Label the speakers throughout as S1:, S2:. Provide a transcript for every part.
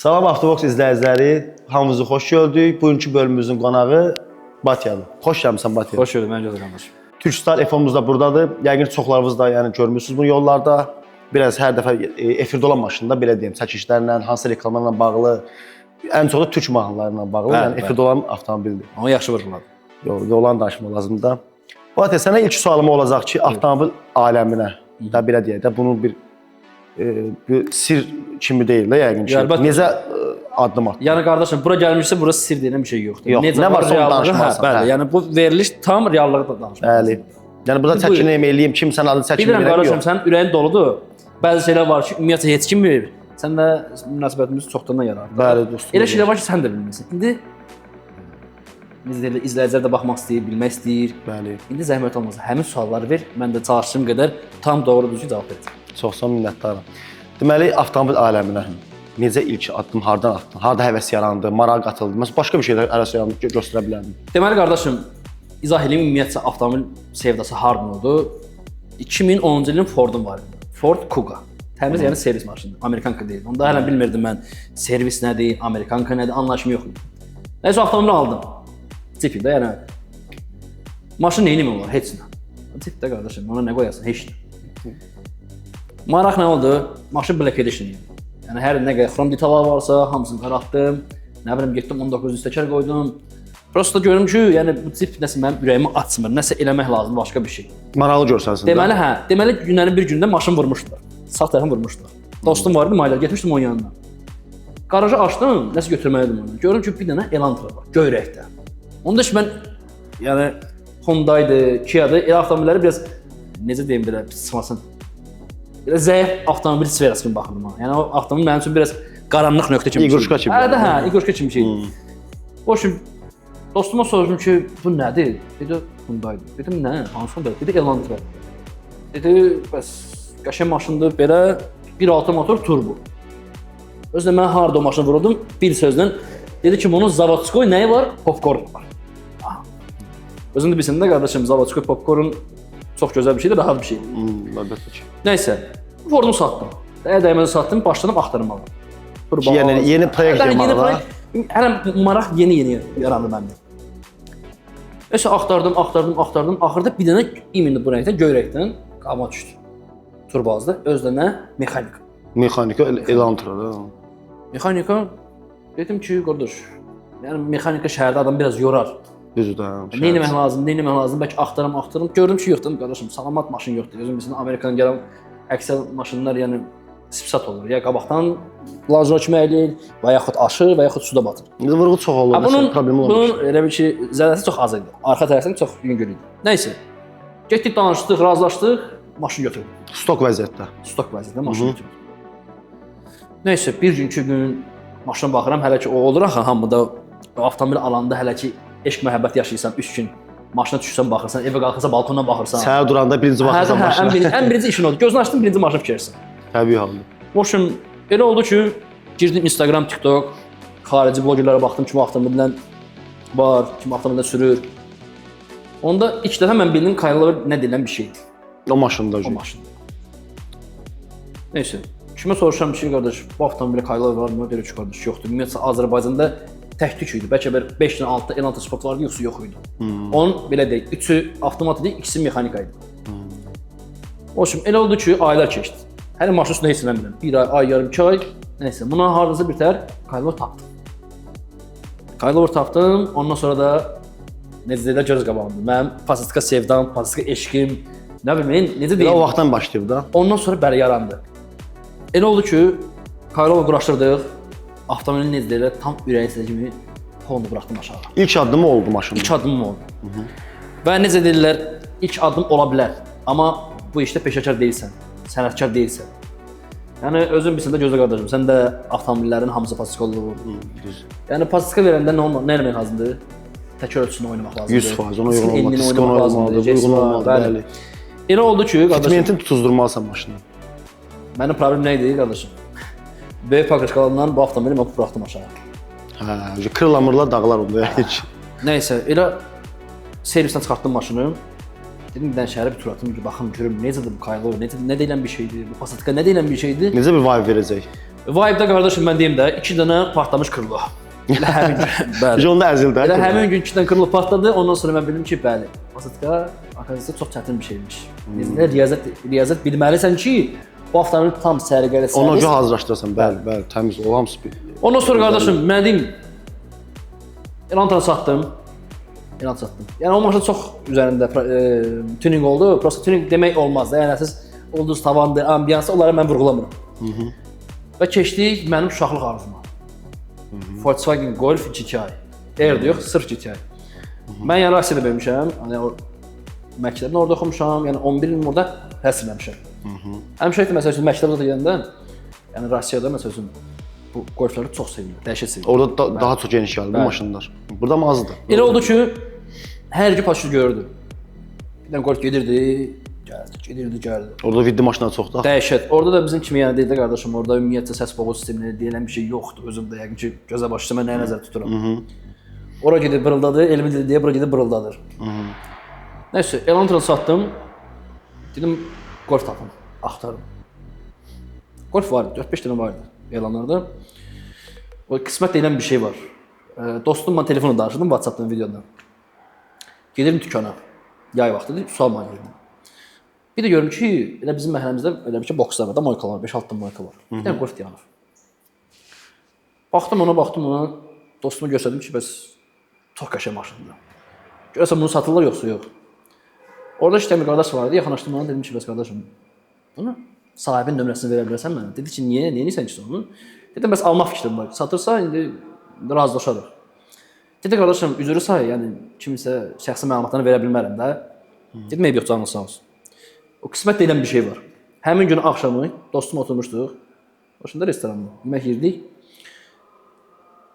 S1: Salam Avtobox izləyiciləri, hamınızı xoş gördük. Bugünkü bölümümüzün qonağı Batyalı. Xoş gəlmisən Batya.
S2: Xoş gördük, mən gözlə qardaşım.
S1: Türkstar F-omuz da buradadır. Yəqin çoxlarınız da görmürsünüz bu yollarda. Biraz hər dəfə efirdə olan maşında belə deyim, çəkişlərlə, hansı reklamlarla bağlı, ən çox da türk mahnılarıyla bağlı, yəni efirdə olan avtomobildir.
S2: Amma yaxşı vurğuladı.
S1: Yoldan danışmaq lazımdır. Batya, sənə ilk sualım olacaq ki, avtomobil aləminə da belə deyək də, bunun bir sir kimi deyil də yəqin ki. Necə addım atdı?
S2: Yəni qardaşım, bura gəlmişsə, burası sir deyilən bir şey yoxdur.
S1: Yox,
S2: necə
S1: nə varsa onu danışmalısan.
S2: Bəli, yəni bu veriliş tam reallığı da danışmalısan.
S1: Bəli. Yəni burada çəkinəm eləyim, kimsən adı çəkinəm
S2: eləyim yox. Bilirəm qardaşım, sənin ürəyin doludur. Bəzi şeylər var ki, ümumiyyətlə heç kim bilmir. Sən də münasibətimiz çoxdandan yarandı.
S1: Bəli, dostum.
S2: Elə şeylər var ki, sən də bilmirsən. İndi bizdə izləyicilər də baxmaq istəyir, bilmək istəyir.
S1: Bəli.
S2: İndi zəhmət olmasa həmin sualları ver, mən də çalışdığım qədər tam doğru düzgün cavab verəcəm.
S1: Çox minnətdaram. Deməli, avtomobil aləminə necə ilk addım hardan atdın? Harda həvəs yarandı, maraq qatıldı? Məsələn, başqa bir şeylər həvəs yarandı, göstərə bilərdim.
S2: Deməli qardaşım, izah edeyim ümumiyyətcə avtomobil sevdası hardan oldu? 2010-cu ilin Ford'um var idi. Ford Kuga. Təmiz yəni servis maşınıdır. Amerikanka deyil. Onda hələ bilmirdim mən servis nədir, Amerikanka nədir, anlaşım yox idi. Nəysə avtomobili aldım. Tipdə yəni maşın neyini olar? Heç nə. Tipdə qardaşım, ona nə qoyasan? Heç nə. Maraq nə oldu? Maşın Black Edition idi. Yəni hər nə qədər xrom detallar varsa, hamısını qaraltdım. Nə bilim getdim 19 üstəkər qoydum. Prosta görüm ki, yəni bu tip nəsə mənim ürəyimi açmır. Nəsə eləmək lazımdır, başqa bir şey.
S1: Maraqlı görsənsin.
S2: Deməli hə, deməli günlərin bir günündə maşın vurmuşdular. Sağ tərəfini vurmuşdular. Dostum var idi, Maylar getmişdim onun yanına. Qarajı açdım, nəsə götürməli idim onu. Görüm ki, bir dənə Elantra var, göy rəngdə. Onda ki mən yəni Honda-ydı, Kia-dı, elə avtomobilləri biraz necə deyim belə, sıxmasın. Biraz zəif avtomobil sferası kimi baxırdım ona. Yəni o avtomobil mənim üçün biraz qaranlıq nöqtə kimi.
S1: İqruşka kimi.
S2: Hə, hə, İqruşka kimi şeydir. O şimdi dostuma soruşdum ki, bu nədir? Dedi, Honda-ydı. Dedim, nə? Hansı Honda? Dedi, Elantra. Dedi, bəs qəşəng maşındır, belə 1.6 motor turbo. Özdə mən harda o maşını vururdum, bir sözlə dedi ki, bunun zavodskoy nəyi var? Popcorn var. Özün də bilsən də qardaşım, zavodskoy popcorn çox gözəl bir şeydir, rahat bir şeydir.
S1: Əlbəttə ki.
S2: Nəysə, Ford'umu satdım. Dəyməzi satdım, başladım axtarmağa.
S1: Yeni proyekt yamağa.
S2: Hələ maraq yeni yarandı məndə. Nəysə axtardım. Axırda bir dənə imindi bu rəngdən, göy rəngdən qama düşdü. Turbazda, özdə nə? Mexanika.
S1: Mexanika Elantra da.
S2: Mexanika dedim ki, qardaş, yəni mexanika şəhərdə adam biraz yorar.
S1: Düzdür də.
S2: Nə etmək lazım? Bəlkə axtarım. Gördüm ki, yoxdur qardaşım, salamat maşın yoxdur. Özün bilirsən, Amerikadan gələn əksər maşınlar yəni sipsat olur. Ya qabaqdan lazor kimi əyilir, və yaxud aşır, və yaxud suda batır.
S1: Vurğu çox olur,
S2: məsələn,
S1: problemi olur.
S2: Bunun elə bir ki, zədəsi çox az idi. Arxa tərəfdən çox yüngül idi. Nəysə. Getdik, danışdıq, razılaşdıq, maşın götürdüm.
S1: Stok vəziyyətdə.
S2: Stok vəziyyətdə maşın götürdüm. Nəysə, bir gün, iki gün maşına baxıram, hələ ki o olur axı hamıda avtomobil alanda hələ ki eşq məhəbbət yaşayırsan 3 gün. Maşına düşsən baxırsan, evə qalxırsan balkondan baxırsan.
S1: Səhər duranda birinci baxırsan maşına.
S2: Ən birinci işin odur. Gözünü açdın, birinci maşını fikirsən.
S1: Təbii halda.
S2: Boşum, elə oldu ki, girdim Instagram, TikTok, xarici blogerlərə baxdım kim avtomobillə var, kim avtomobillə sürür. Onda ilk dəfə mən bildim Kaylaver nə deyilən bir şeydir.
S1: O maşında.
S2: O maşında. Nəysə, kimə soruşuram ki, qardaş, bu avtomobilə Kaylaver varmı? Deyir ki, qardaş, yoxdur. Ümumiyyətlə Azərbaycanda tək-tük idi. Bəlkə 5 dənə 6 Elantra Sport vardı, yoxsa yox idi. Onun belə deyək, 3-ü avtomat idi, ikisi mexanika idi. O şimdi elə oldu ki, aylar keçdi. Hələ maşın üstündə heç nə bilmirəm. Bir ay, yarım, 2 ay. Nəysə, buna hardasa bir tər Kaylaver tapdım. Kaylaver tapdım, ondan sonra da necə deyirlər, göz qabağımda. Mənim pasiska sevdam, pasiska eşqim, nə bilməyim, necə deyim.
S1: O vaxtdan başlayıb da.
S2: Ondan sonra belə yarandı. Elə oldu ki, Kaylaver quraşdırdıq. Avtomobilin necə deyirlər, tam ürəyin kimi tonunu buraxdım aşağı.
S1: İlk addımı oldu maşının.
S2: İlk addımım oldu. Və necə deyirlər, ilk addım ola bilər. Amma bu işdə peşəkar deyilsən, sənətkar deyilsən. Yəni özün bilsən də gözlə qardaşım, sən də avtomobillərin hamısı pasiska olur. Yəni pasiska verəndə nə eləmək lazımdır? Təkrar ölçüsünü oynamaq lazımdır.
S1: 100% ona uyğun olmalı, diskon olmalıdır, uyğun olmalıdır, bəli.
S2: Elə oldu ki, qardaşım.
S1: Fitmentin tutuzdurmalısan maşını.
S2: Mənim problem nə idi, qardaşım? Böyük pakışkalarından bu avtomobili mən buraxdım aşağı.
S1: Hə, kırılamırlar, dağlar oldu heç.
S2: Nəysə, elə servisdən çıxartdım maşını. Dedim bir dənə şəhərə bir tur atım ki, baxım görüm necədir bu Kaylaver, nə deyilən bir şeydir, bu Passatka nə deyilən bir şeydir.
S1: Necə bir vibe verəcək?
S2: Vibe-da qardaşım mən deyim də 2 dənə partlamış krilo. Elə həmin gün, bəli.
S1: Onda əzildi.
S2: Elə həmin gün 2 dənə krilo partladı. Ondan sonra mən bildim ki, bəli, Masatka akademiyası çox çətin bir şeymiş. Riyaziyyat bilməlisən ki, bu avtomobil tam səliqəli sərvis.
S1: Ona görə hazırlaşdırırsan, bəli, təmiz o hamısı bir.
S2: Ondan sonra qardaşım mən deyim Elantra satdım. Yəni o maşın çox üzərində tuning oldu. Prosta tuning demək olmaz da. Yəni siz ulduz tavandır, ambiyansı onları mən vurğulamıram. Və keçdik mənim uşaqlıq arzuma. Volkswagen Golf GTI. Air-də yox, sırf GTI. Mən yəni Rusiyada böyümüşəm. Hani o məktəbdə orada oxumuşam. Yəni 11 il orada təhsil etmişəm. Həmişə məsəl üçün məktəbdə də gedəndə yəni Rusiyada məsəl üçün bu Golfləri çox sevirəm. Dəhşət sevirəm.
S1: Orada daha çox geniş gəldi bu maşınlar. Burada mı azdır?
S2: Elə oldu ki, hər gün paşlı gördüm. Bir dənə Golf gedirdi, gəldi.
S1: Orada viddi maşınlar çoxdur.
S2: Dəhşət. Orada da bizim kimi yəni deyildi qardaşım, orada ümumiyyətlə səs boğaz sistemləri deyilən bir şey yoxdur. Özümdə yəqin ki, gözə başlıca mən nəyə nəzər tuturam. Ora gedib bırıldadı, elmi dedi deyə bura gedib bırıldadır. Nəysə, Elantra satdım. Dedim Golf tapım, axtardım. Golf vardı, 4-5 dənə vardı elanlarda. O qismət deyilən bir şey var. Dostum mən telefonla danışırdım WhatsApp-dan, videodan. Gedirdim dükana. Yay vaxtıdır, sual mənirdim. Bir də görürüm ki, elə bizim məhəlləmizdə elə bir ki, bokslar var da, moykalar var, 5-6 moyka var. Bir dənə Golf dayanır. Baxdım ona, dostuma göstərdim ki, bəs çox qəşəng maşındır. Görəsən bunu satırlar yoxsa yox. Orada işləmir qardaş vardı, yaxınlaşdım ona, dedim ki, bəs qardaşım, bunu sahibin nömrəsini verə bilərsən mənə? Dedi ki, niyə edirsən ki onu? Dedim, bəs almaq fikrim var. Satırsa, indi razılaşarıq. Dedi, qardaşım, üzrü say, yəni kimsə şəxsi məlumatlarını verə bilmərəm də. Dedim, eyb yox, canın sağ olsun. O qismət deyilən bir şey var. Həmin gün axşamı dostum oturmuşduq. Başında restoranda yemək yerdik.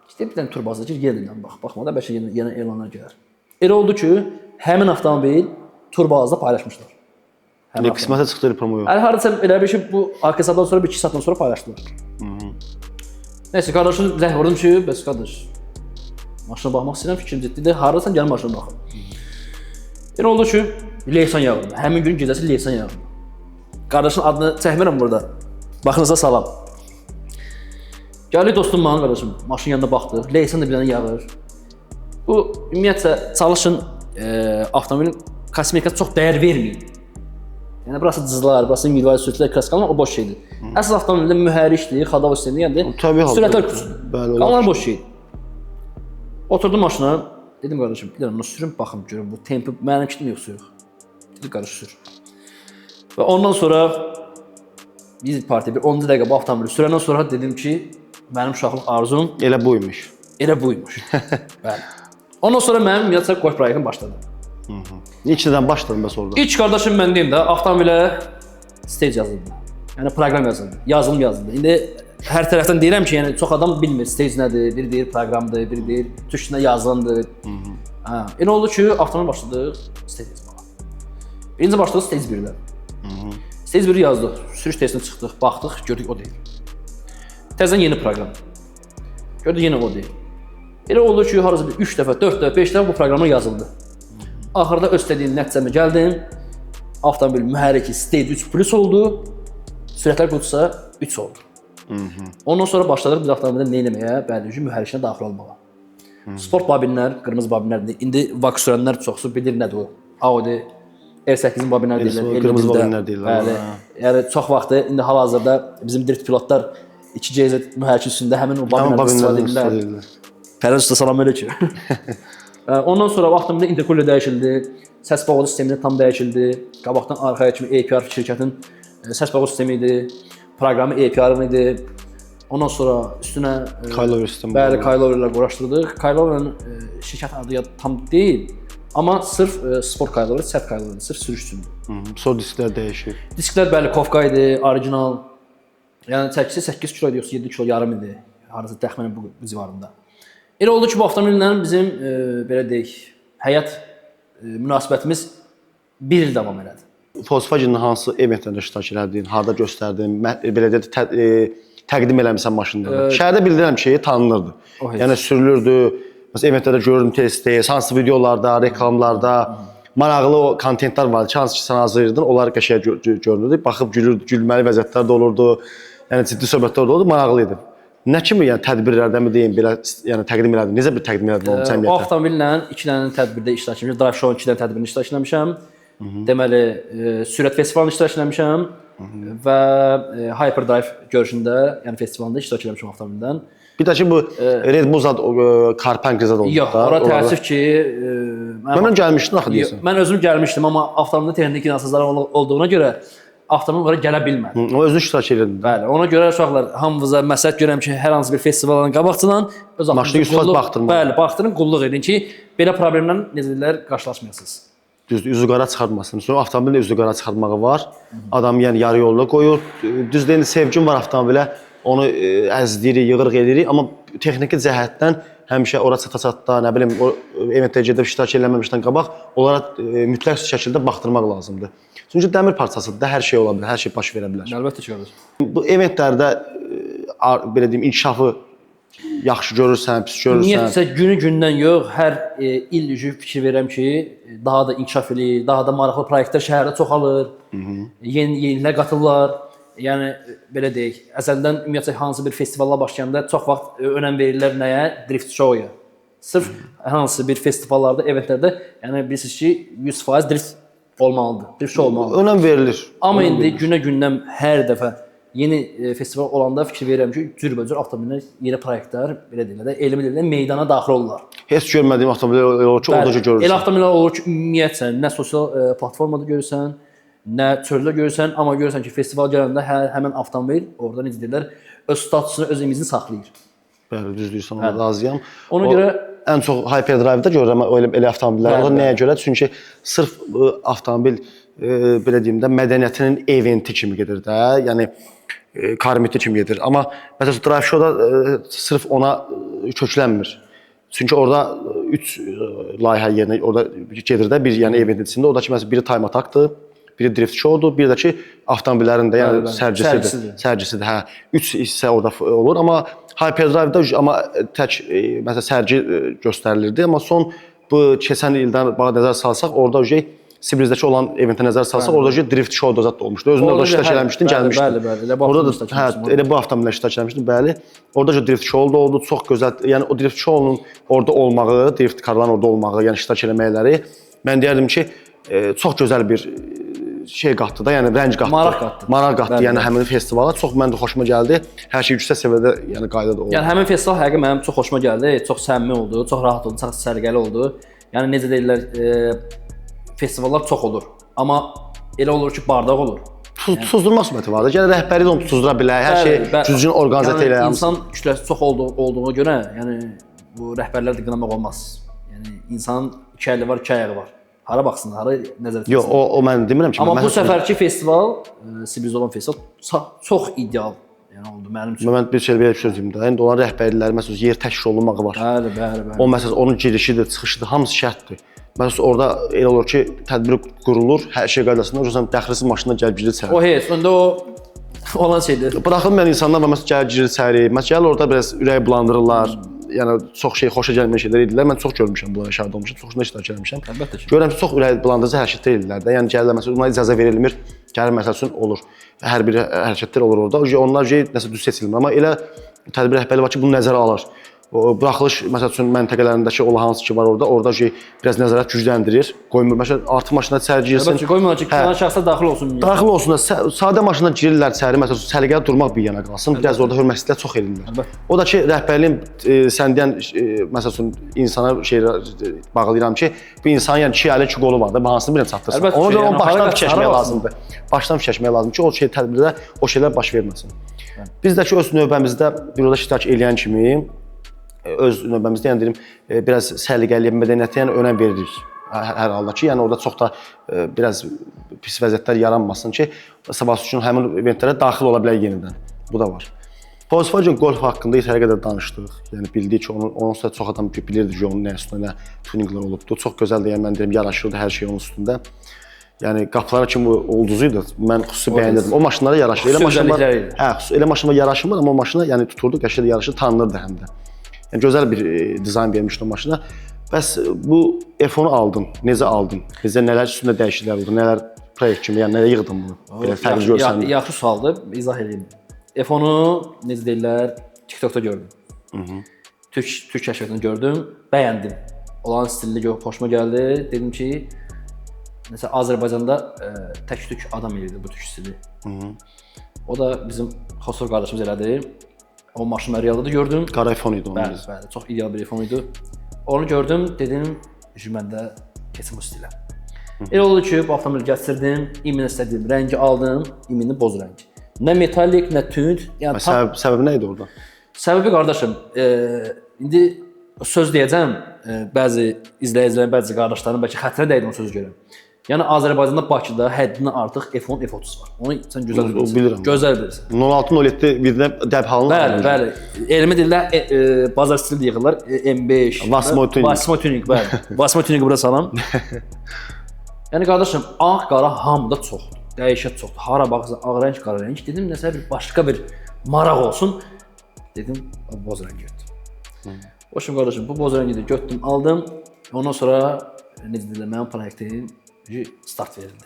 S2: İşte bir dənə turbazda gir, yerindən baxmadan bəlkə yenə elanlar gələr. Elə oldu ki, həmin avtomobil turbazda paylaşmışlar.
S1: Ne qismətə çıxdı promo yox.
S2: Əli hardasa elə bir şey bu arka hesabdan sonra 1-2 saatdan sonra paylaşdılar. Nəysə qardaşım zəng vurdum ki, bəs qardaş maşına baxmaq istəyirəm, fikrim ciddidir. Hardasan gəl maşına baxım. Elə oldu ki, Leysan yağırdı. Həmin gün gecəsi Leysan yağırdı. Qardaşın adını çəkmirəm burada. Baxınıza salam. Gəldi dostum mənim qardaşım, maşının yanına baxdıq. Leysan da bir dənə yağır. Bu ümumiyyətlə çalışın avtomobilin kosmetikasına çox dəyər verməyin. Yəni burası cızlar, burası mirvari sürətlər klassikalar o boş şeydir. Əsas avtomobildə mühərrikdir, xadava sistemi, yəni sürətlər küçüdür. Qalan boş şeydir. Oturdum maşına, dedim qardaşım, bir dənə bunu sürüm, baxım görüm bu tempi mənimkidir yoxsa yox. Dedi qardaş sür. Və ondan sonra bir partiya, bir 10 dəqiqə bu avtomobili sürəndən sonra dedim ki, mənim uşaqlıq arzum
S1: elə buymuş.
S2: Bəli. Ondan sonra mənim ümumiyyətlə Golf proyektım başladı.
S1: Neçədən başladın bəs orada?
S2: İlk qardaşım mən deyim də, avtomobilə stage yazıldı. Yəni proqram yazıldı, yazılım yazıldı. İndi hər tərəfdən deyirəm ki, yəni çox adam bilmir stage nədir, biri deyir proqramdır, biri deyir türkçəsində yazılandır. Elə oldu ki, avtomobil başladıq stage yazmağa. Birinci başladıq stage 1-dən. Stage 1-i yazdıq, sürüş testinə çıxdıq, baxdıq, gördük o deyil. Təzədən yeni proqram. Gördük yenə o deyil. Elə oldu ki, harası bir 3 dəfə, 4 dəfə, 5 dəfə bu proqramlar yazıldı. Axırda öz istədiyim nəticəmə gəldim. Avtomobil mühərriki Stage 3 Plus oldu. Sürətlər qutusu 3 oldu. Ondan sonra başladıq biz avtomobildə nə etməyə? Bəli, mühərrikinə daxil olmağa. Sport babinlər, qırmızı babinlərdir. İndi VAK sürənlər çoxsu bilir nədir o. Audi R8-in babinləri deyirlər.
S1: Qırmızı babinlər deyirlər.
S2: Bəli. Yəni çox vaxtı indi hal-hazırda bizim drift pilotlar 2GZ mühərriki üstündə həmin o babinlərdən istifadə edirlər. Fərəz usta salam əleykum. Ondan sonra vaxtımda intercooler dəyişildi, səs boğaz sistemi tam dəyişildi. Qabaqdan arxaya kimi APR şirkətin səs boğaz sistemi idi, proqramı APR-ın idi. Ondan sonra üstünə
S1: Kailover sistemi.
S2: Bəli, Kailover ilə quraşdırdıq. Kailover'ın şirkət adı tam deyil, amma sırf sport Kailover, sərt Kailover, sırf sürüş üçündür.
S1: Sonra disklər dəyişir.
S2: Disklər bəli Kofka idi, orijinal. Yəni çəkisi 8 kilo idi, yoxsa 7 kilo yarım idi. Harasa təxminən bu civarında. Elə oldu ki, bu avtomobillə bizim belə deyək, həyat münasibətimiz 1 il davam elədi.
S1: Volkswagen-in hansı eventlərdə iştirak elədin, harda göstərdin, belə deyək, təqdim eləmisən maşında. Şəhərdə bildirəm ki, tanınırdı. Yəni sürülürdü. Məsələn, eventlərdə görürdüm tez-tez, hansı videolarda, reklamlarda maraqlı kontentlər vardı ki, hansı ki sən hazırladın, onlar qəşəng görünürdü. Baxıb gülməli vəziyyətlər də olurdu. yəni ciddi söhbətlər oldu, maraqlı idi. Nə kimi yəni tədbirlərdən mi deyim, belə yəni təqdim elədin? Necə bir təqdim elədin onu
S2: O
S1: cəmiyyətə?
S2: avtomobillə 2 dənə tədbirdə iştirak etmişəm. Drive Show 2 dənə tədbirində iştirak etmişəm. Deməli, sürət festivalında iştirak etmişəm və Hyperdrive görüşündə, yəni festivalında iştirak etmişəm avtomobildən.
S1: Bir də ki bu Red Bull zad Karpank zad oldu.
S2: Yox, ora təəssüf ki,
S1: mən gəlmişdim axı deyəsən.
S2: Mən özüm gəlmişdim, amma avtomobildə texniki nasazlar olduğuna görə avtomobil ora gələ bilmədi.
S1: O özü iştirak edirdi.
S2: Bəli, ona görə uşaqlar hamınıza məsləhət görürəm ki, hər hansı bir festivalın qabaqcadan öz
S1: maşını 100% baxdırın.
S2: Bəli, baxdırın, qulluq edin ki, belə problemlə necə deyirlər, qarşılaşmayasınız.
S1: Düzdür, üzü qara çıxartmasın. Sonra avtomobilin üzü qara çıxartmağı var. Adam yəni yarı yolda qoyur. Düzdür, indi sevgim var avtomobilə. Onu əzdirik, yığırıq edirik, amma texniki cəhətdən həmişə ora çata-çatda, nə bilim, o eventdə gedib iştirak eləməmişdən qabaq onlara mütləq şəkildə baxdırmaq lazımdır. Çünki dəmir parçasıdır da hər şey ola bilər, hər şey baş verə bilər.
S2: Əlbəttə ki, qardaş.
S1: Bu eventlərdə belə deyim, inkişafı yaxşı görürsən, pis görürsən.
S2: Ümumiyyətlə günü-gündən yox, hər il üzrə fikir verirəm ki, daha da inkişaf eləyir, daha da maraqlı layihələr şəhərdə çoxalır. Yenilər qatırlar. Yəni belə deyək, əzəldən ümumiyyətlə hansı bir festivalla başlayanda çox vaxt önəm verirlər nəyə? Drift show-ya. Sırf hansı bir festivallarda, eventlərdə, yəni bilirsiniz ki, 100% drift olmalıdır. Drift show olmalıdır.
S1: Önəm verilir.
S2: Amma indi günə-gündən hər dəfə yeni festival olanda fikir verirəm ki, cürbəcür avtomobillər, yeni layihələr, belə deyirlər də, elmi meydana daxil olurlar.
S1: Heç görmədiyim avtomobillər olur ki, orada görürsən.
S2: Elə avtomobillər olur ki, ümumiyyətlə nə sosial platformada görürsən, nə çöldə görürsən, amma görürsən ki, festival gələndə həmin avtomobil orada necə deyirlər, öz statusunu, öz imizini saxlayır.
S1: Bəli, düz deyirsən, ona razıyam.
S2: Ona görə
S1: ən çox Hyperdrive-da görürəm elə avtomobillər. Orada nəyə görə? Çünki sırf avtomobil belə deyim də mədəniyyətinin eventi kimi gedir də, yəni karmiti kimi gedir. Amma məsələn Drive Show-da sırf ona köklənmir. Çünki orada 3 layihə yerinə orada gedir də bir yəni eventin içində. Oradakı məsələn biri time attack-dır, biri drift show-dur, bir də ki avtomobillərin də yəni sərgisidir. Hə, 3 hissə orada olur, amma Hyperdrive-da amma tək məsələn sərgi göstərilirdi, amma son bu keçən ildən bax nəzər salsaq, orada Sibirdəki olan eventə nəzər salsaq, orada drift show-da zət olmuşdu. Özün orada iştirak eləmişdin, gəlmişdin.
S2: Bəli, elə bu avtomobildə iştirak etmişdim.
S1: Elə bu avtomobildə iştirak eləmişdim, bəli. Orada drift show-da oldu, çox gözəl. Yəni o drift show-nun orada olmağı, drift karların orada olmağı, yəni iştirak eləməkləri mən deyərdim ki, çox gözəl bir şey qatdı da, yəni rəng qatdı. Maraq qatdı. Yəni həmin festivala çox məndə xoşuma gəldi. Hər şey yüksək səviyyədə, yəni qaydada oldu.
S2: Yəni həmin festival həqiqətən mənim çox xoşuma gəldi. Çox səmimi oldu, çox rahat oldu, çox səliqəli oldu. Yəni necə deyirlər, festivallar çox olur. Amma elə olur ki, bardaq olur.
S1: Tuzdurma xüsusiyyəti var da. Yəni rəhbərlik onu tuzdura bilər, hər şey düzgün orqanizə elə.
S2: İnsan kütləsi çox olduğuna görə, yəni bu rəhbərləri də qınamaq olmaz. Yəni insanın 2 əli var, 2 ayağı var. Hara baxsın, hara nəzər etsin.
S1: Yox, o mən demirəm ki.
S2: Amma bu səfərki festival, Sibirdə olan festival çox ideal oldu mənim üçün.
S1: Mən bir belə bir söz deyim də. İndi onların rəhbərlikləri məsələn yer təşkil olunmağı var.
S2: Bəli.
S1: O məsələn onun girişidir, çıxışıdır, hamısı şərtdir. Məsələn orada elə olur ki, tədbir qurulur, hər şey qaydasında, o zaman dəxilsiz maşınla gəlib girir içəri.
S2: O heç, onda o olan şeydir.
S1: Buraxın mən insanlar məsələn gəlib girir içəri, məsələn orada biraz ürək bulandırırlar. Yəni çox şey xoşa gəlməyən şeylər edirlər. Mən çox görmüşəm bunlara şahid olmuşam, çoxunda iştirak etmişəm.
S2: Əlbəttə ki.
S1: Görürəm ki, çox ürək bulandırıcı hərəkətlər edirlər də. Yəni gəlirlər məsələn ona icazə verilmir. Gəlir məsəl üçün olur. Hər bir hərəkətlər olur orada. Onlar nəsə düz seçilmir. Amma elə tədbir rəhbərliyi var ki, bunu nəzərə alır. O buraxılış məsəl üçün məntəqələrindəki olan hansı ki var orada biraz nəzarət gücləndirir. Qoymur məsələn artıq maşına içəri girsin.
S2: Əlbəttə qoymurlar ki, filan şəxslər daxil olsun.
S1: Daxil olsun da sadə maşına girirlər içəri, məsələn səliqəli durmaq bir yana qalsın. Biraz orada hörmətsizlik çox eləyirlər. O da ki rəhbərliyin sən deyən məsəl üçün insana şey bağlayıram ki, bu insanın yəni 2 əli 2 qolu var da, hansını bilən çatdırsın. Ona görə onu başdan fikirləşmək lazımdır. Başdan fikirləşmək lazımdır ki, o şey tədbirdə o şeylər baş verməsin. Biz də ki öz növbəmizdə bir orada iştirak eləyən kimi öz növbəmizdə yəni deyim biraz səliqəli mədəniyyətə yəni önəm veririk hər halda ki, yəni orada çox da biraz pis vəziyyətlər yaranmasın ki, sabah üçün həmin eventlərə daxil ola bilər yenidən. Bu da var. Volkswagen Golf haqqında yetəri qədər danışdıq. Yəni bildik ki, onun üstündə çox adam bilirdi ki, onun nə üstündə nə tuninglər olubdu. Çox gözəldir, yəni mən deyirəm yaraşırdı hər şey onun üstündə. Yəni qapıları kimi ulduzuydu. Mən xüsusi bəyənirdim. O maşınlara yaraşır. Elə maşınlara yaraşmır, amma o maşına yəni tuturdu, qəşəng yaraşır, tanınırdı həm də. Yəni gözəl bir dizayn vermişdi o maşına. Bəs bu F10-u aldın, necə aldın? Necə nələr üstündə dəyişikliklər oldu, nələr proyekt kimi, yəni nəyə yığdın bunu? Belə fərqli görsəndir.
S2: Yaxşı sualdır, izah edeyim. F10-u necə deyirlər, TikTokda gördüm. Türk kəşfiyyatını gördüm, bəyəndim. Olan stilli xoşuma gəldi. Dedim ki, mesela Azərbaycanda tək tük adam eləyirdi bu tük stili. O da bizim Xosrov qardaşımız elədi. O maşınları realda gördüm.
S1: Qara iPhone idi onun.
S2: Bəli, çox ideal bir iPhone idi. Onu gördüm, dedim, mən də keçim bu stilə. Elə oldu ki, bu avtomobili gətirdim, imin istədiyim rəngi aldım, imini boz rəng. Nə metalik, nə tünd.
S1: Yəni səbəbi nə idi orada?
S2: Səbəbi qardaşım, indi söz deyəcəm, bəzi izləyicilərin, bəzi qardaşların bəlkə xətrə dəydim o sözü görəm. Yəni Azərbaycanda Bakıda həddindən artıq F10, F30 var. Onu sən gözəl bilirsən.
S1: Bilirəm.
S2: Gözəl bilirsən.
S1: 06-07 birinə dəb halını.
S2: Bəli. Elmi dillə bazar stili yığırlar. M5. Vasmo tuning, bəli. Vasmo tuningi bura salam. Yəni qardaşım, ağ, qara hamıda çoxdur. Dəyişət çoxdur. Hara baxırsan, ağ rəng, qara rəng. Dedim, nəsə bir başqa bir maraq olsun. Dedim, boz rəng götürdüm. Hoşum qardaşım, bu boz rəngi də götürdüm, aldım. Ondan sonra necə deyirlər, mənim proyektim start verildi.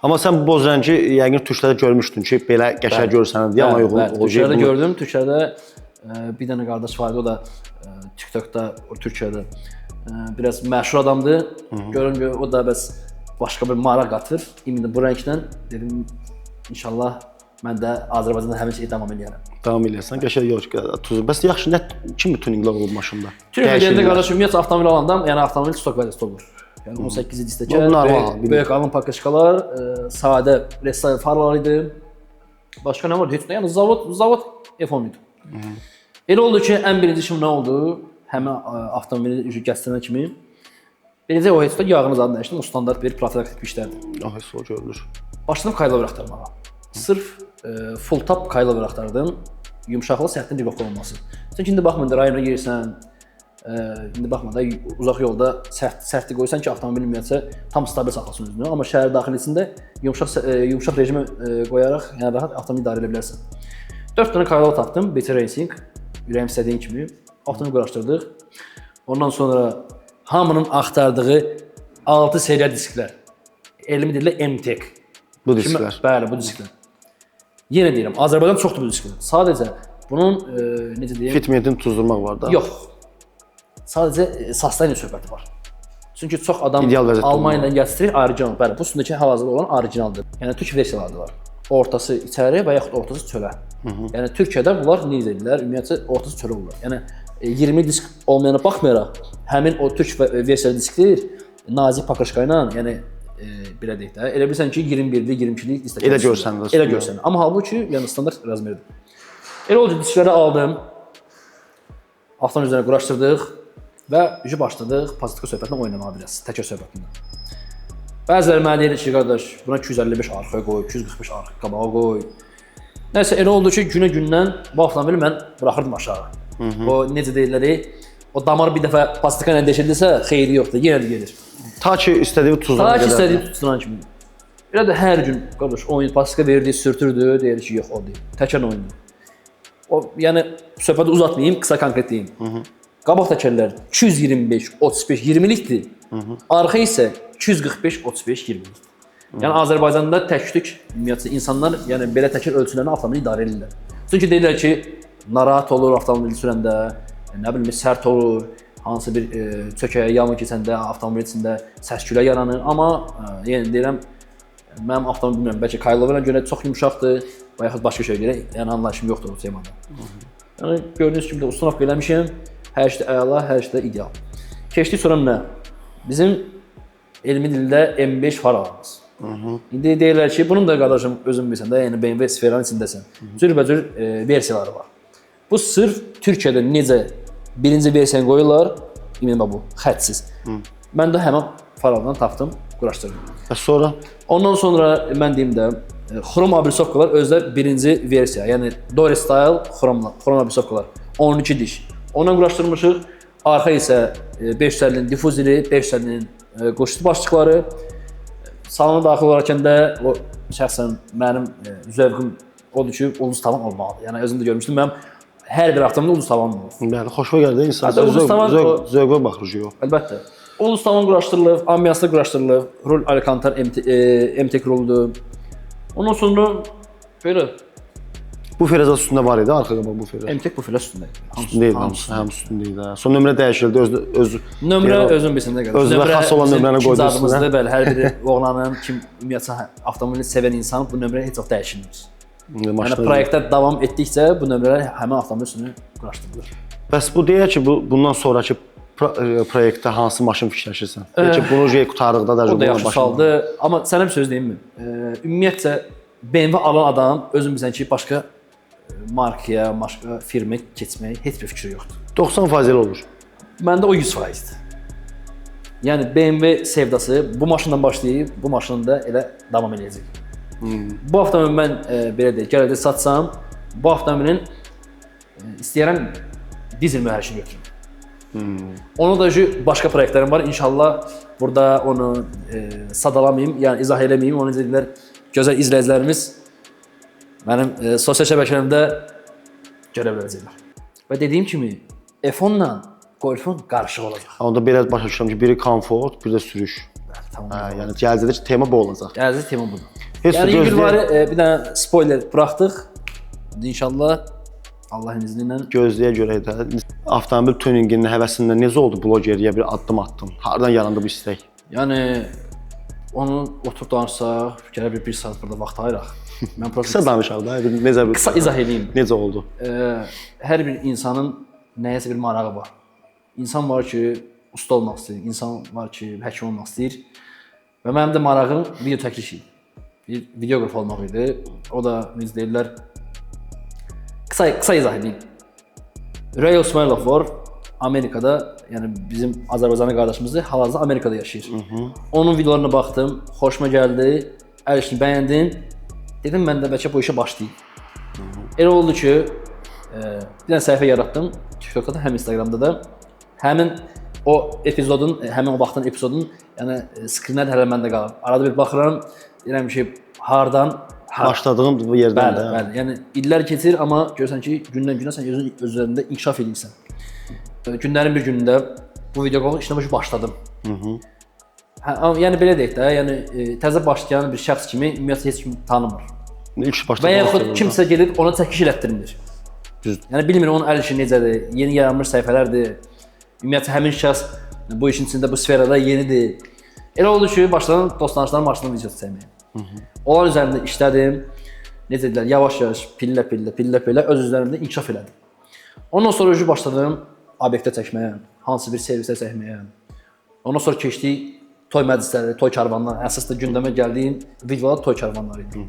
S1: Amma sən bu boz rəngi yəqin türklərdə görmüşdün ki, belə qəşəng görsən deyə amma uyğun olacaq.
S2: Türklərdə gördüm. Türklərdə bir dənə qardaş var idi, o da TikTokda, Türkiyədə biraz məşhur adamdır. Görüm o da bəs başqa bir maraq qatır. İmində bu rəngdən dedim, inşallah mən də Azərbaycanda həmin şeyi davam edərəm.
S1: Davam edirsən, qəşəng yox ki, bəs yaxşı nə kimi tuninglər olub maşında?
S2: Tuning edəndə qardaşım, ümumiyyətlə avtomobil alanda, yəni avtomobil stok vəziyyətdə olur. Yəni 18 istəkər, böyük alın pakışkalar, sadə restyle farlar idi. Başqa nə vardı? Heç nə, yəni zavod F10 idi. Elə oldu ki, ən birinci işim nə oldu? Həmin avtomobili gətirənə kimi birinci o heç də yağını zadını dəyişdim, o standart bir profilaktik işlərdir.
S1: Heç o görülür.
S2: Başladım kayla axtarmağa. Sırf full top kayla axtardım. Yumşaqlı sərtliyin riqoqda olması. Çünki indi baxma, rayona girsən, indi baxma da uzaq yolda sərtlik qoysan ki, avtomobil ümumiyyətcə tam stabil saxlasın özünü. Amma şəhər daxilisində yumşaq rejimə qoyaraq yəni rahat avtomobil idarə edə bilərsən. 4 dənə kayla tapdım, BT Racing, ürəyim istədiyin kimi. Avtomobil quraşdırdıq. Ondan sonra hamının axtardığı 6 seriya disklər. Elmi dillə MTEK.
S1: Bu disklər.
S2: Bəli, bu disklər. Yenə deyirəm, Azərbaycan çoxdur bu disklər. Sadəcə bunun necə deyim?
S1: Fitmentini tuzdurmaq var da.
S2: Yox. Sadəcə saslayla söhbəti var. Çünki çox adam Almaniyadan gətirir orijinal. Bəli, bu üstündəki hal-hazırda olan orijinaldır. Yəni türk versiyaları var. Ortası içəri və yaxud ortası çölə. Yəni Türkiyədə bunlar necə edirlər? Ümumiyyətcə ortası çölə olur. Yəni 20 disk olmayana baxmayaraq, həmin o türk versiya disklər nazik pakışka ilə, yəni belə deyək də, elə bilirsən ki 21-lik, 22-lik disklər.
S1: Elə görsən də.
S2: Elə görsən. Amma halbuki yəni standart razmerdir. Elə oldu diskləri aldım. Avtomobil üzərinə quraşdırdıq və başladıq pozitiv söhbətlə oynamağa biraz, təkər söhbətindən. Bəziləri mənə deyir ki, qardaş, buna 255 arxaya qoy, 245 arxa qabağa qoy. Nəsə elə oldu ki, günə-gündən bu avtomobili mən buraxırdım aşağı. O necə deyirlər, o damar bir dəfə plastika ilə deşildisə, xeyri yoxdur, yenə də gedir.
S1: Ta ki istədiyi tuzdan
S2: gedər. Ta ki istədiyi tuzdan kimi. Elə də hər gün qardaş oyun plastika verdi, sürtürdü, deyir ki, yox o deyil. Təkər oyundur. O yəni söhbəti uzatmayım, qısa konkret deyim. Qabaq təkərlər 225, 35, 20-likdir. Arxa isə 245, 35, 20-lik. Yəni Azərbaycanda tək-tük ümumiyyətlə insanlar yəni belə təkər ölçülərini avtomobili idarə edirlər. Çünki deyirlər ki, narahat olur avtomobili sürəndə, nə bilim sərt olur, hansı bir çökəyə yağmur keçəndə avtomobil içində səs-külə yaranır. Amma yəni deyirəm, mənim avtomobil bilmirəm, bəlkə Kaylovla görə çox yumşaqdır və yaxud başqa şey görə, yəni anlayışım yoxdur o temada. Yəni gördüyünüz kimi də ustunovka eləmişəm. Hər şey əla, hər şey ideal. Keçdik sonra nə? Bizim elmi dildə M5 farlarımız. İndi deyirlər ki, bunun da qardaşım özün bilirsən də, yəni BMW sferanın içindəsən. Cürbəcür versiyaları var. Bu sırf Türkiyədə necə birinci versiyanı qoyurlar, iminimə bu, xəttsiz. Mən də həmin farlardan tapdım, quraşdırdım.
S1: Və sonra?
S2: Ondan sonra mən deyim də, xrom abrisovkalar özdə birinci versiya, yəni Dory Style xrom abrisovkalar, 12 diş. Ondan quraşdırmışıq. Arxa isə 550-nin difuzili, 550-nin qoşulu başlıqları. Salona daxil olarkən də o şəxsən mənim zövqüm odur ki, ulduz tavan olmalıdır. Yəni özüm də görmüşdüm, mənim hər bir avtomobildə ulduz tavan olur.
S1: Bəli, xoşuma gəldi insan. Zövqə baxır ki, yox.
S2: Əlbəttə. Ulduz tavan quraşdırılıb, ambiyanslı quraşdırılıb, rul Alcantara MTEK ruludur. Ondan sonra belə
S1: Bu freza üstündə var idi, arxa qabaq bu freza.
S2: MTEK bu filə üstündə idi.
S1: Üstündə idi, həm üstündə idi. Son nömrə dəyişildi, öz
S2: Nömrə özün bilsən də qədər.
S1: Özünə xas olan nömrəni qoydu üstünə.
S2: Bəli, hər biri oğlanın, kim ümumiyyətlə avtomobili sevən insan bu nömrə heç vaxt dəyişilmir. Yəni proyektdə davam etdikcə bu nömrələr həmin avtomobil üstünü quraşdırılır.
S1: Bəs bu deyək ki, bundan sonrakı proyektdə hansı maşın fikirləşirsən? Deyək ki, bunu qurtardıqda da
S2: o da yaxşı sualdır. Amma sənə bir söz deyim mi? Ümumiyyətcə BMW alan adam özün bilsən ki, başqa markaya, başqa firmaya keçməyə heç bir fikri yoxdur.
S1: 90% elə olur.
S2: Məndə o 100%-dir. Yəni BMW sevdası bu maşından başlayıb, bu maşında elə davam edəcək. Bu avtomobili mən belə deyək, gələcəkdə satsam, bu avtomobilin istəyirəm dizel mühərrikini götürüm. Onu da başqa proyektlərim var. İnşallah burada onu sadalamayım, yəni izah eləməyim. Onu dedilər, gözəl izləyicilərimiz mənim sosial şəbəkələrimdə görə biləcəklər. Və dediyim kimi, F10-la Golf-un qarışıq olacaq.
S1: Onda belə başa düşürəm ki, biri komfort, bir də sürüş.
S2: Tamam.
S1: Yəni gələcəkdə tema bu olacaq.
S2: Gələcək tema budur.
S1: Yəni
S2: İlgirvarı bir dənə spoiler buraxdıq. İnşallah Allahın izni ilə
S1: gözləyə görək də avtomobil tuninginin həvəsindən necə oldu blogerliyə bir addım atdım? Hardan yarandı bu istək?
S2: yəni onu oturub danışsaq, gələ bir saat burada vaxt ayıraq. Mən
S1: Qısa danışaq da, necə bir
S2: qısa izah edeyim.
S1: Necə oldu?
S2: Hər bir insanın nəyəsə bir marağı var. İnsan var ki, usta olmaq istəyir, insan var ki, həkim olmaq istəyir. Və mənim də marağım video təklif idi. Bir videoqraf olmaq idi. O da necə deyirlər, qısa izah edeyim. Real Smilov var Amerikada, yəni bizim Azərbaycanlı qardaşımızdır, hal-hazırda Amerikada yaşayır. Onun videolarına baxdım, xoşuma gəldi, əl işini bəyəndim. Dedim mən də bəlkə bu işə başlayayım. Elə oldu ki, bir dənə səhifə yaratdım, TikTokda da, həm Instagramda da. Həmin o epizodun, həmin o vaxtın epizodun, yəni skrinlər hələ məndə qalır. Arada bir baxıram, deyirəm ki, hardan
S1: başladığım bu yerdən də.
S2: Bəli. Yəni illər keçir, amma görürsən ki, gündən-günə sən özün üzərində inkişaf edirsən. Günlərin bir günündə bu videoqol işləmə başladım. Yəni belə deyək də, yəni təzə başlayan bir şəxs kimi ümumiyyətlə heç kim tanımır.
S1: İlk başda
S2: və yaxud kimsə gedib ona çəkiş elətdirmir.
S1: Düzdür.
S2: Yəni bilmir onun əl işi necədir, yeni yaranmış səhifələrdir. Ümumiyyətlə həmin şəxs bu işin içində, bu sferada yenidir. Elə oldu ki, başladım dostlarımla maşının videosu çəkməyə. Onlar üzərində işlədim. Necə deyirlər, yavaş-yavaş, pillə öz üzərimdə inkişaf elədim. Ondan sonra başladım obyektə çəkməyə, hansı bir servisə çəkməyə. Ondan sonra keçdik toy məclisləri, toy karvanları, əsasda gündəmə gəldiyim videolar toy karvanları idi.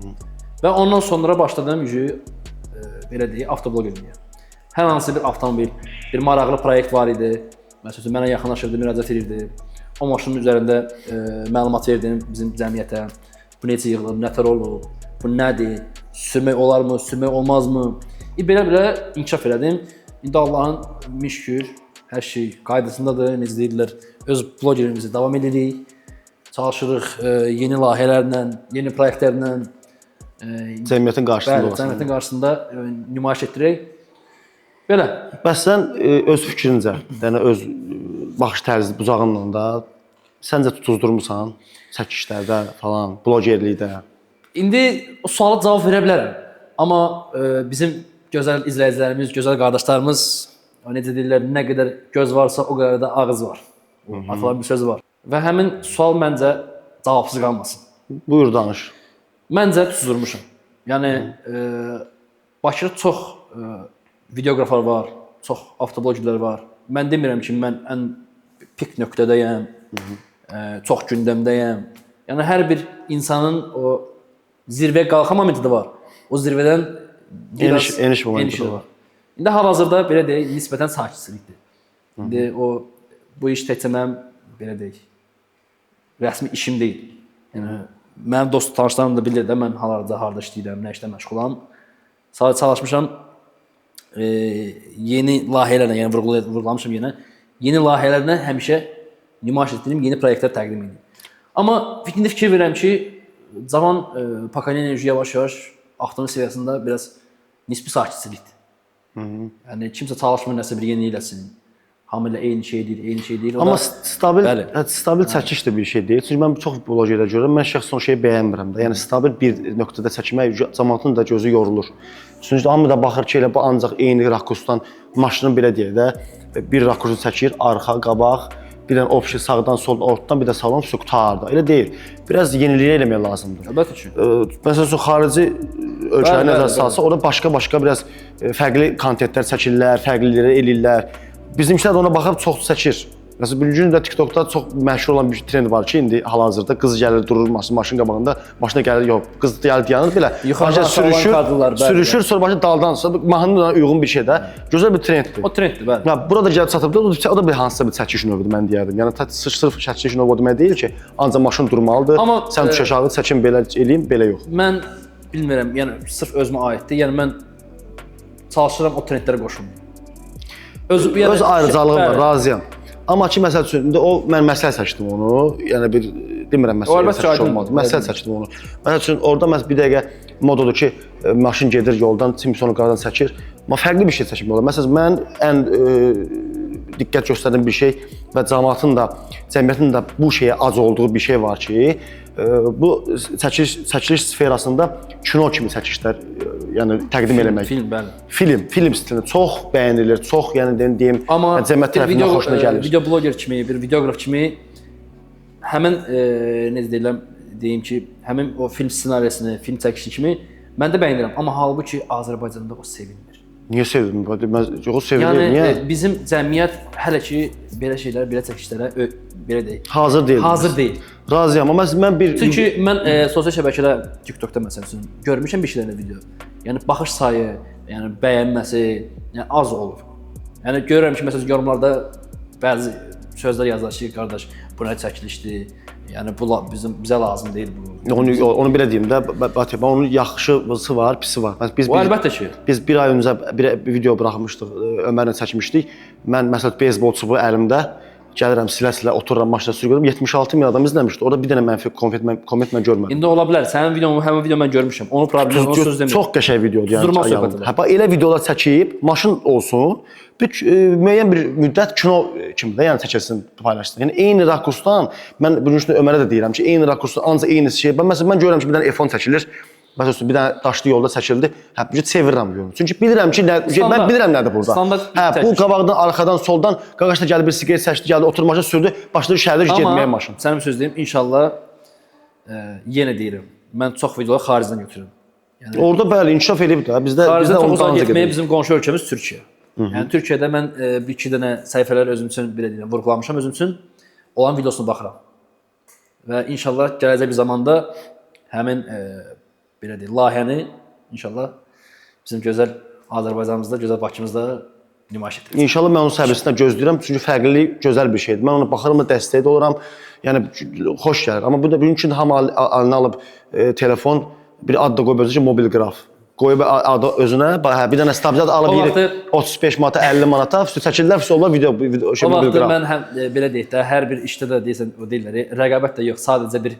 S2: Və ondan sonra başladım belə deyək, avtoblog etməyə. Hər hansı bir avtomobil, bir maraqlı proyekt var idi. Məsələn, mənə yaxınlaşırdı, müraciət edirdi. O maşının üzərində məlumat verdim bizim cəmiyyətə. Bu necə yığılır, nətər olur, bu nədir, sürmək olarmı, sürmək olmazmı? Belə inkişaf elədim. İndi Allahın min şükür, hər şey qaydasındadır, necə deyirlər, öz blogerimizi davam edirik. Çalışırıq yeni layihələrlə, yeni proyektlərlə
S1: cəmiyyətin qarşısında olasın.
S2: Cəmiyyətin qarşısında nümayiş etdirək. Belə.
S1: Bəs sən öz fikrincə, yəni öz baxış tərzi bucağınla da səncə tutuzdurmusan çəkişlərdə falan, blogerlikdə?
S2: İndi o suala cavab verə bilərəm. Amma bizim gözəl izləyicilərimiz, gözəl qardaşlarımız necə deyirlər, nə qədər göz varsa o qədər də ağız var. Atılan bir söz var. Və həmin sual məncə cavabsız qalmasın.
S1: Buyur danış.
S2: Məncə tutuzdurmuşam. Yəni Bakıda çox videoqraflar var, çox avtobloggerlər var. Mən demirəm ki, mən ən pik nöqtədəyəm, çox gündəmdəyəm. Yəni hər bir insanın o zirvəyə qalxa momenti də var. O zirvədən
S1: eniş momenti var.
S2: İndi hal-hazırda belə deyək, nisbətən sakitçilikdir. İndi bu iş təkcə mənim belə deyək, rəsmi işim deyil. Yəni mənim dost tanışlarım da bilir də mən harda işləyirəm, nə işlə məşğulam. Sadəcə çalışmışam yeni layihələrlə, yəni vurğulamışam yenə. Yeni layihələrlə həmişə nümayiş etdirim, yeni proyektlər təqdim edim. Amma fikir verirəm ki, cavan pokoleniya yavaş-yavaş avtomobil səviyyəsində biraz nisbi sakitçilikdir. Yəni kimsə çalışmır nəsə bir yeni eləsin. hamı ilə eyni şey deyir. O
S1: Amma
S2: da-
S1: stabil,
S2: Bəli.
S1: stabil çəkiş də bir şey deyil. Çünki mən çox blogerlər görürəm. Mən şəxsən o şeyi bəyənmirəm də. Yəni stabil bir nöqtədə çəkmək cəmaatın da gözü yorulur. Çünki hamı da baxır ki, elə bu ancaq eyni rakursdan maşını belə deyək də bir rakursu çəkir, arxa, qabaq, bir dənə option sağdan, soldan, ortadan, bir də salon su qutarda. Elə deyil. Biraz yeniliyə eləmək lazımdır.
S2: Əlbəttə ki.
S1: Məsələn, xarici ölkələrə
S2: Bəli,
S1: nəzər
S2: bəli,
S1: salsa, orada başqa biraz fərqli kontentlər çəkirlər, fərqliləri eləyirlər. Bizimkilər də ona baxıb çox çəkir. Məsələn, bu gün də TikTokda çox məşhur olan bir trend var ki, indi hal-hazırda qız gəlir durur maşın qabağında, maşına gəlir, yox, qız gəlir dayanır belə.
S2: Yuxarıdan
S1: sürüşür,
S2: kadrlar, bəli,
S1: sürüşür, sonra başa daldan, sonra mahnına uyğun bir şey də. Gözəl bir trenddir.
S2: O trenddir, bəli.
S1: Ya burada gəlib çatıbdı, o da bir hansısa bir çəkiş növüdür mən deyərdim. Yəni sırf çəkiş növü o demək deyil ki, ancaq maşın durmalıdır.
S2: Amma,
S1: sən düş aşağı çəkim belə eləyim, belə yox.
S2: Mən bilmirəm, yəni sırf özümə aiddir. Yəni mən çalışıram o trendlərə qoşulmayım.
S1: Öz ayrıcalığım var, razıyam. Amma ki, məsəl üçün, indi mən məsəl seçdim onu, yəni bir, demirəm məsəl seçmiş olmadı, məsəl seçdim onu. Məsəl üçün, orada bir dəqiqə mod odur ki, maşın gedir yoldan, Simpsonu qaradan çəkir, amma fərqli bir şey çəkmək olar. Məsələn, mən ən diqqət göstərdiğim bir şey və cəmiyyətin də bu şeyə az olduğu bir şey var ki, bu çəkiliş sferasında kino kimi çəkilişlər yəni təqdim eləmək.
S2: Film, bəli.
S1: Film stilində çox bəyənilir, çox yəni deyim, cəmiyyət tərəfindən xoşuna gəlir.
S2: Video bloger kimi, bir videoqraf kimi həmin necə deyim ki, həmin o film ssenarisini, film çəkişi kimi mən də bəyənirəm, amma halbuki Azərbaycanda o sevilmir.
S1: Niyə sevdim? Mən çox sevirəm.
S2: Yəni
S1: niyə?
S2: bizim cəmiyyət hələ ki belə şeylər, belə çəkişlərə belə deyil.
S1: Hazır deyil.
S2: Hazır deyil.
S1: Razıyam, amma mən bir
S2: Çünki mən sosial şəbəkədə, TikTokda məsələn görmüşəm bir şeylərlə video. Yəni baxış sayı, yəni bəyənməsi, yəni az olur. Yəni görürəm ki, məsələn yorumlarda bəzi sözlər yazılır ki, qardaş, bu nə çəkilişdir? Yəni bu bizə lazım deyil bu.
S1: Onu belə deyim də, Batı, onun yaxşısı var, pisi var.
S2: Əlbəttə ki.
S1: Biz bir ay öncə bir video buraxmışdıq, Ömərlə çəkmişdik. Mən məsələn beyzbol çubuğu əlimdə gəlirəm silə-silə otururam maşına sürüyorum. 76 min adam izləmişdi. Orada bir dənə mənfi komment mən görmədim.
S2: İndi ola bilər. Sənin videonu, həmin video mən görmüşəm. Onu problem, onu söz demirəm.
S1: Çox qəşəng videodur yəni.
S2: Durma söhbətidir.
S1: Hə, elə videolar çəkib, maşın olsun, müəyyən bir müddət kino kimi də yəni çəkilsin, paylaşsın. Yəni eyni rakursdan mən bu gün Ömərə də deyirəm ki, eyni rakursdan ancaq eyni şey. Məsələn mən görürəm ki, bir dənə F10 çəkilir. Məsələn, bir dənə daşlı yolda çəkildi. Hə, bu çevirirəm görürəm. Çünki bilirəm ki, mən bilirəm nədir burada. Hə, bu qabaqdan, arxadan, soldan qaqaşda gəlib bir siqaret çəkdi, gəldi, oturub maşına sürdü, başladı şəhərdə getməyə maşın.
S2: Amma sənin söz deyim, inşallah yenə deyirəm. Mən çox videoları xaricdən götürürəm.
S1: Yəni orada bəli inkişaf edib də. Bizdə
S2: çox uzaq getməyə bizim qonşu ölkəmiz Türkiyə. Yəni Türkiyədə mən bir iki dənə səhifələr özüm üçün belə deyirəm, vurğulamışam özüm üçün. Olan videosuna baxıram. Və inşallah gələcək bir zamanda həmin belə deyək, layihəni inşallah bizim gözəl Azərbaycanımızda, gözəl Bakımızda nümayiş etdirəcək.
S1: İnşallah mən onun səbirsizlə gözləyirəm, çünki fərqlilik gözəl bir şeydir. Mən ona baxıram, dəstək də oluram. Yəni xoş gəlir. Amma bu da bugün üçün hamı əlinə alıb telefon, bir ad da qoyub ki, mobil qraf. Qoyub adı özünə, bir dənə stabilizat alıb 35 manata, 50 manata, çəkirlər, onlar video mobil qraf.
S2: O vaxtı mən belə deyək də, hər bir işdə də deyirsən, o deyirlər, rəqabət də yox, sadəcə bir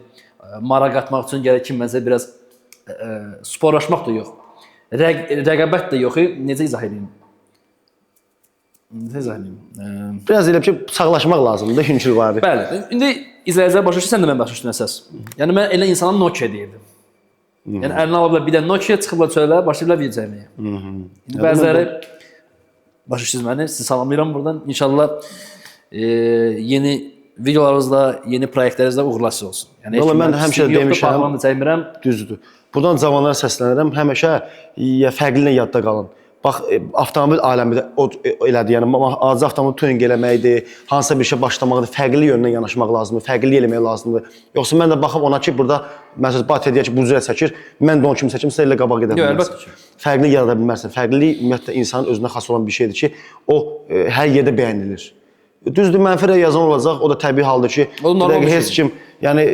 S2: maraq atmaq üçün gərək kimsə biraz sporlaşmaq da yox. Rəqabət də yox, necə izah edeyim?
S1: Biraz elə ki, sağlaşmaq lazımdır, hünkür var.
S2: Bəli, indi izləyicilər başa düşür, sən də mən başa düşdün əsas. Yəni mən elə insana Nokia deyirdim. Yəni əlinə alıblar bir dənə Nokia, çıxıblar çölə, başlayıblar video çəkməyə. İndi bəziləri başa düşdünüz məni, sizi salamlayıram buradan. İnşallah yeni videolarınızda, yeni proyektlərinizdə uğurlar olsun. Yəni
S1: mən həmişə
S2: demişəm,
S1: düzdür. Buradan cavanlara səslənirəm, həmişə fərqli yadda qalın. Bax, avtomobil aləmində elədir, yəni adi avtomobil tuning eləməkdir, hansısa bir şey başlamaqdır, fərqli yöndən yanaşmaq lazımdır, fərqli eləmək lazımdır. Yoxsa mən də baxıb ona ki, burada məsələn Batı deyək ki, bu cürə çəkir, mən də onun kimi çəkim, sən elə qabaq gedə bilməzsən. Fərqli yarada bilməzsən. Fərqlilik ümumiyyətlə insanın özünə xas olan bir şeydir ki, o hər yerdə bəyənilir. Düzdür, mənfi yazan olacaq, o da təbii haldır ki, heç kim, yəni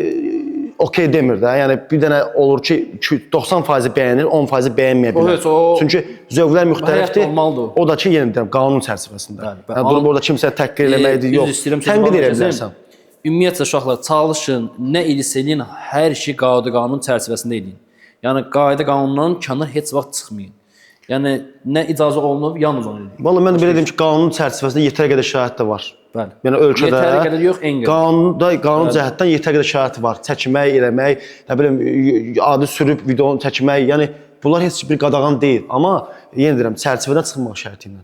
S1: okey demir də. Yəni bir dənə olur ki, 90% bəyənir, 10% bəyənməyə bilər. Çünki zövqlər müxtəlifdir. O da ki, yenə deyirəm, qanun çərçivəsində. Yəni durub orada kimsə təhqir eləməkdir, yox. Tənqid edə bilərsən.
S2: Ümumiyyətlə uşaqlar çalışın, nə edirsə eləyin, hər şey qayda qanun çərçivəsində eləyin. Yəni qayda qanundan kənar heç vaxt çıxmayın. Yəni nə icazə olunub, yalnız onu edir.
S1: Vallahi mən də belə deyim ki, qanunun çərçivəsində yetərli qədər şahid də var.
S2: Bəli.
S1: Yəni ölkədə
S2: Yetərli qədər yox, en qədər.
S1: qanun cəhətdən yetərli qədər şahid var. Çəkmək, eləmək, nə bilim adı sürüb videonu çəkmək, yəni bunlar heç bir qadağan deyil. Amma yenə deyirəm, çərçivədən çıxmaq şərti ilə.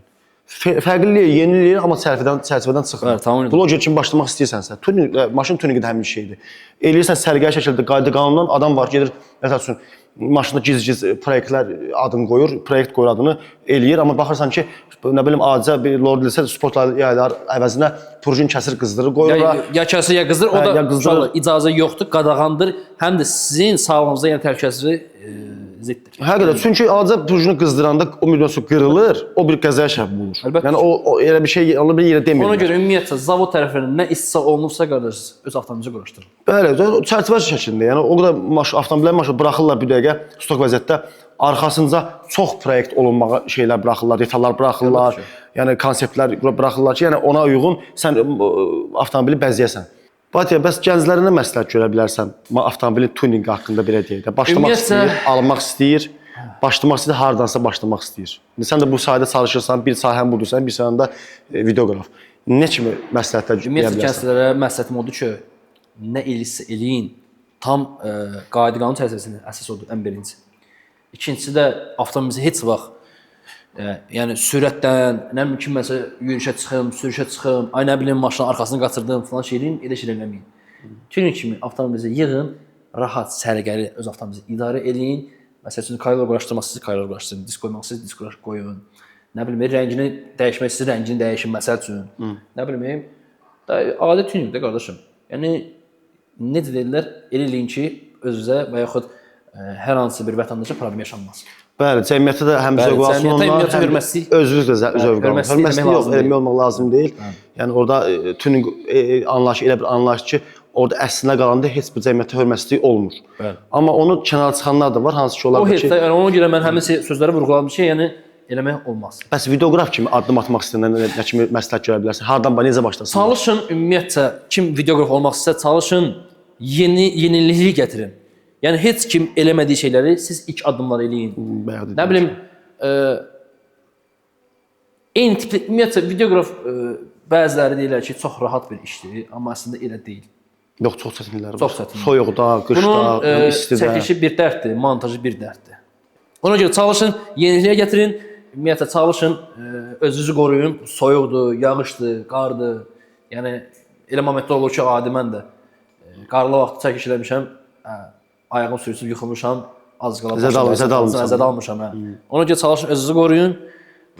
S1: Fərqlilik, yenilik, amma çərçivədən çıxır.
S2: Bəli, tamam.
S1: Bloger kimi başlamaq istəyirsənsə, maşın tuninqi də həmin şeydir. Eləyirsən səliqəli şəkildə qayda qanundan adam var gedir, məsəl üçün maşında giz-giz proyektlər adını qoyur, proyekt qoyur adını eləyir, amma baxırsan ki, nə bilim adicə bir Lord Lisə sport yaylar əvəzinə purjin kəsir qızdırır, qoyur ora.
S2: Ya kəsir, ya qızdır, o da icazə yoxdur, qadağandır. Həm də sizin sağlığınıza yəni təhlükəsizliyi ziddir.
S1: Həqiqətən, çünki adicə purjini qızdıranda o miqyası qırılır, o bir qəzaya səbəb olur.
S2: Əlbəttə.
S1: Yəni o elə bir şey, onu bir yerə demirlər.
S2: Ona görə ümumiyyətlə zavod tərəfindən nə istisna olunubsa qardaş, öz avtomobilinizi quraşdırın.
S1: Bəli, çərçivə şəklində. Yəni o qədər avtomobillər maşın buraxırlar bir dəqiqə stok vəziyyətdə, arxasınca çox proyekt olunmağa şeylər buraxırlar, detallar buraxırlar. Yəni konseptlər buraxırlar ki, yəni ona uyğun sən avtomobili bəzəyəsən. Batiya, bəs gənclərə nə məsləhət görə bilərsən avtomobilin tuninqi haqqında belə deyək də. Başlamaq istəyir, almaq istəyir, başlamaq istəyir, hardansa başlamaq istəyir. Sən də bu sahədə çalışırsan, bir sahən budursan, bir sahəndə videoqraf. Nə kimi məsləhətlər deyə bilərsən?
S2: Ümumiyyətlə gənclərə məsləhətim odur ki, nə eləyirsə eləyin, tam qayda qanun çərçivəsində əsas odur, ən birinci. İkincisi də avtomobilinizi heç vaxt yəni sürətdən, nə bilim ki, məsələn, yürüyüşə çıxım, sürüşə çıxım, ay nə bilim maşının arxasını qaçırdım falan şeyləyin, elə şeylər eləməyin. Tünin kimi avtomobilinizi yığın, rahat, səliqəli öz avtomobilinizi idarə eləyin. Məsələn, kaylor quraşdırmasınız, kaylor quraşdırın, disk qoymalısınız, disk qoyun. Nə bilim, rəngini dəyişmək istəyir, rəngini dəyişin məsəl üçün. Nə bilim, adi tüninqdir qardaşım. Yəni necə deyirlər, elə eləyin ki, özünüzə və yaxud hər hansı bir vətəndaşa problem yaşanmaz.
S1: Bəli, cəmiyyətə də həm zövq alsın onlar, həm özünüz də zövq alın. Hörmətli yox, eləmək olmaq lazım deyil. Yəni orada tuning anlayışı, elə bir anlayış ki, orada əslinə qalanda heç bir cəmiyyətə hörmətsizlik olmur. Amma onu kənara çıxanlar da var, hansı ki, onlar
S2: da ki... Ona görə mən həmin sözləri vurğuladım ki, yəni eləmək olmaz.
S1: Bəs videoqraf kimi addım atmaq istəyəndə nə kimi məsləhət görə bilərsən? Hardan, necə başlasın?
S2: Çalışın, ümumiyyətcə, kim videoqraf olmaq istəyirsə, çalışın, yenilikli gətirin. Yəni heç kim eləmədiyi şeyləri siz ilk addımlar eləyin. Nə bilim, eyni tipli, ümumiyyətlə, videoqraf bəziləri deyirlər ki, çox rahat bir işdir, amma əslində elə deyil.
S1: Yox, çox çətinliklər var.
S2: Çox çətinliklər.
S1: Soyuqda, qışda, istidə.
S2: Bunun çəkilişi bir dərddir, montajı bir dərddir. Ona görə çalışın, yeniliyə gətirin, ümumiyyətlə çalışın, özünüzü qoruyun, soyuqdur, yağışdır, qardır. Yəni, elə momentdə olur ki, adi mən də qarlı vaxtı çəkiş eləmişəm, ayağım sürüsüb yıxılmışam, az qala zədə almışam. Ona görə çalışın, özünüzü qoruyun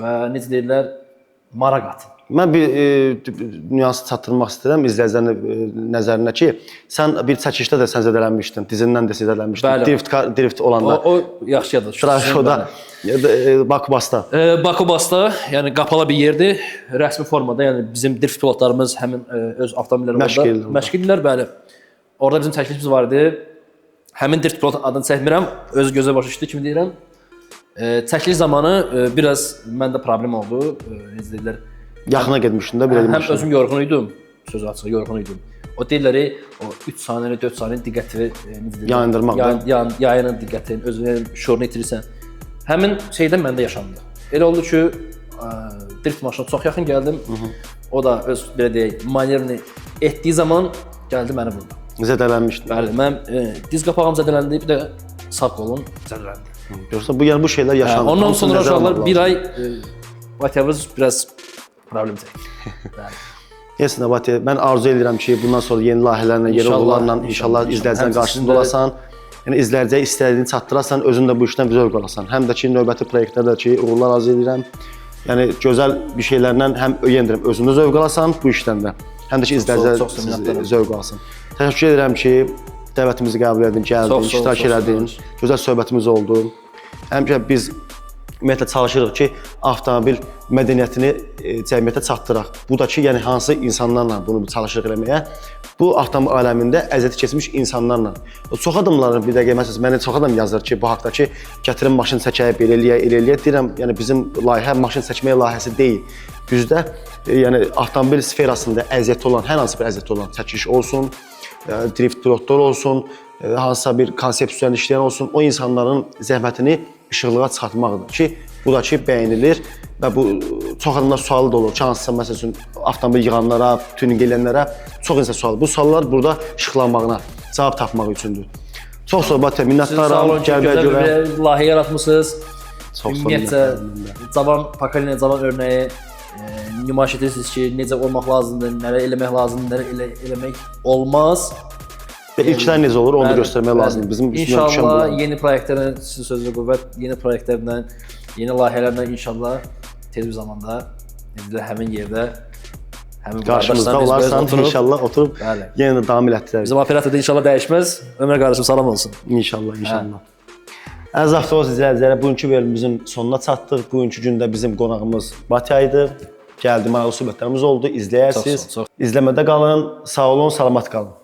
S2: və necə deyirlər, maraq atın.
S1: Mən bir nüansı çatdırmaq istəyirəm izləyicilərin nəzərinə ki, sən bir çəkişdə də sən zədələnmişdin, dizindən də zədələnmişdin, drift olanda.
S2: O yaxşı yadır.
S1: Traşoda, Bakubasda.
S2: Bakubasda, yəni qapalı bir yerdir, rəsmi formada, yəni bizim drift pilotlarımız həmin öz avtomobillərində məşq edirlər, bəli. Orada bizim çəkilişimiz var idi. Həmin drift pilot adını çəkmirəm, öz gözə başa düşdü kimi deyirəm. Çəkiliş zamanı biraz məndə problem oldu, necə deyirlər.
S1: Yaxına getmişdin də, belə demişdin.
S2: Həm özüm yorğun idim, sözü açıq, yorğun idim. O deyirlər, o 3 saniyə, 4 saniyə diqqəti
S1: yayındırmaqda.
S2: Yayının diqqətin, özünün şuurunu itirirsən. Həmin şeydən məndə yaşandı. Elə oldu ki, drift maşına çox yaxın gəldim. O da öz, belə deyək, manerini etdiyi zaman gəldi məni vurdu.
S1: Zədələnmişdin.
S2: Bəli, mən diz qapağım zədələndi, bir də sağ qolum zədələndi.
S1: Görürsən, bu şeylər yaşandı.
S2: Ondan sonra uşaqlar bir ay Vatiyavız biraz problem çəkdi.
S1: Yesin Abati, mən arzu edirəm ki, bundan sonra yeni layihələrlə, yeni uğurlarla inşallah izləyicilərin qarşısında olasan. Yəni izləyiciyə istədiyini çatdırasan, özün də bu işdən zövq alasan. Həm də ki, növbəti proyektlərdə ki, uğurlar arzu edirəm. Yəni gözəl bir şeylərlə həm öyrəndirəm, özün də zövq alasan bu işdən də. Həm də ki, izləyicilər zövq alsın. Təşəkkür edirəm ki, dəvətimizi qəbul edin, gəldin, iştirak elədin. Gözəl söhbətimiz oldu. Həmişə biz ümumiyyətlə çalışırıq ki, avtomobil mədəniyyətini cəmiyyətə çatdıraq. Bu da ki, yəni hansı insanlarla bunu çalışırıq eləməyə. Bu avtomobil aləmində əziyyət keçmiş insanlarla. Çox adamların bir dəqiqə məsələn mənə çox adam yazır ki, bu haqqdakı gətirin maşın çəkək, belə eləyə. Deyirəm, yəni bizim layihə maşın çəkmək layihəsi deyil. Düzdür, yəni avtomobil sferasında əziyyəti olan, hər hansı bir əziyyəti olan çəkiş olsun, drift pilotlar olsun, hansısa bir konsept üzərində işləyən olsun, o insanların zəhmətini işıqlığa çıxartmaqdır ki, Bu da ki bəyənilir və bu çox adamlar sualı da olur. Ki, hansısa məsəl üçün avtomobil yığanlara, tuning eləyənlərə çox insan sual. Bu suallar burada işıqlanmağına, cavab tapmaq üçündür. Çox sağ ol Batya, minnətdaram. Gəlbəyə görə
S2: layihə yaratmısınız.
S1: çox sağ ol.
S2: Ümumiyyətcə cavan pokoleniya, cavan örnəyi nümayiş edirsiniz ki, necə olmaq lazımdır, nələr eləmək lazımdır, nələr eləmək olmaz.
S1: Və ilklər necə olur, onu da göstərmək lazımdır. Bizim üstündən düşən
S2: İnşallah
S1: bu.
S2: yeni proyektlərlə, sizin sözünüzə qüvvət, yeni proyektlərlə, yeni layihələrlə inşallah tez bir zamanda həmin yerdə həmin
S1: Qarşımızda olarsan, inşallah oturub
S2: Bəli.
S1: yenə də davam elətdirərik.
S2: Bizim operator da inşallah dəyişməz. Ömər qardaşım salam olsun.
S1: İnşallah, inşallah. Əziz avtobus izləyiciləri, bugünkü bölümümüzün sonuna çatdıq. Bugünkü gündə bizim qonağımız Batya idi. Gəldi, maraqlı söhbətlərimiz oldu. İzləyərsiniz.
S2: Çox.
S1: İzləmədə qalın. Sağ olun, salamat qalın.